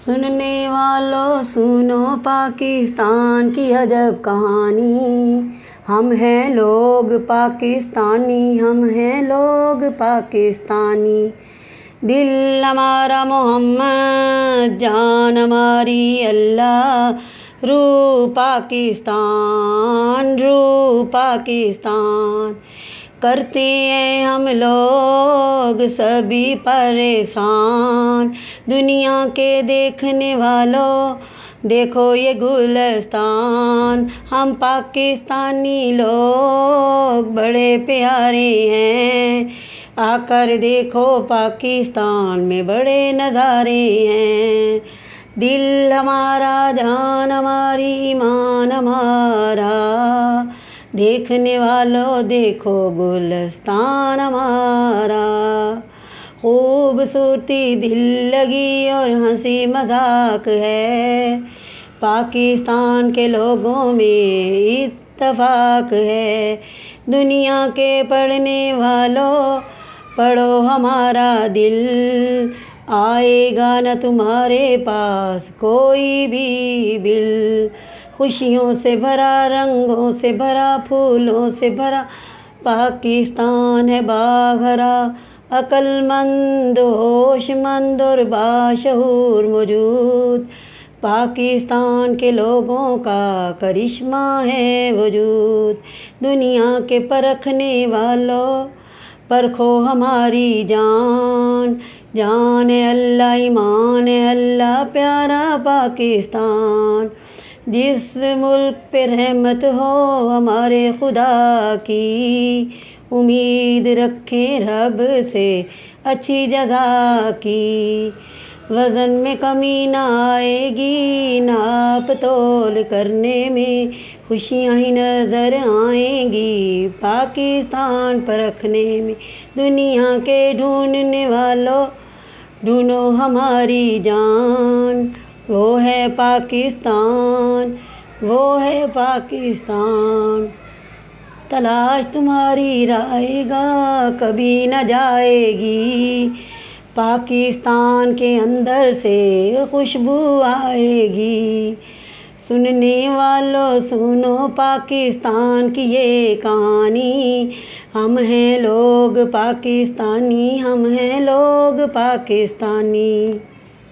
سننے والوں سنو پاکستان کی عجب کہانی، ہم ہیں لوگ پاکستانی، ہم ہیں لوگ پاکستانی۔ دل ہمارا محمد، جان ہماری اللہ، روح پاکستان، روح پاکستان۔ کرتے ہیں ہم لوگ سبھی پریشان، دنیا کے دیکھنے والوں دیکھو یہ گلستان۔ ہم پاکستانی لوگ بڑے پیارے ہیں، آ کر دیکھو پاکستان میں بڑے نظارے ہیں۔ دل ہمارا، جان ہماری، ایمان ہمارا، دیکھنے والوں دیکھو گلستان ہمارا۔ خوبصورتی دل لگی اور ہنسی مذاق ہے، پاکستان کے لوگوں میں اتفاق ہے۔ دنیا کے پڑھنے والوں پڑھو ہمارا دل، آئے گا نہ تمہارے پاس کوئی بھی بل۔ خوشیوں سے بھرا، رنگوں سے بھرا، پھولوں سے بھرا پاکستان ہے باگھرا۔ عقل مند، ہوش مند اور باشعور موجود، پاکستان کے لوگوں کا کرشمہ ہے وجود۔ دنیا کے پرکھنے والوں پرکھو ہماری جان، جان اللہ، ایمان اللہ، پیارا پاکستان۔ جس ملک پہ رحمت ہو ہمارے خدا کی، امید رکھیں رب سے اچھی جزا کی۔ وزن میں کمی نہ آئے گی، ناپ تول کرنے میں خوشیاں ہی نظر آئیں گی، پاکستان پرکھنے میں۔ دنیا کے ڈھونڈنے والوں ڈھونڈو ہماری جان، وہ ہے پاکستان، وہ ہے پاکستان۔ تلاش تمہاری رہے گا کبھی نہ جائے گی، پاکستان کے اندر سے خوشبو آئے گی۔ سننے والوں سنو پاکستان کی یہ کہانی، ہم ہیں لوگ پاکستانی، ہم ہیں لوگ پاکستانی۔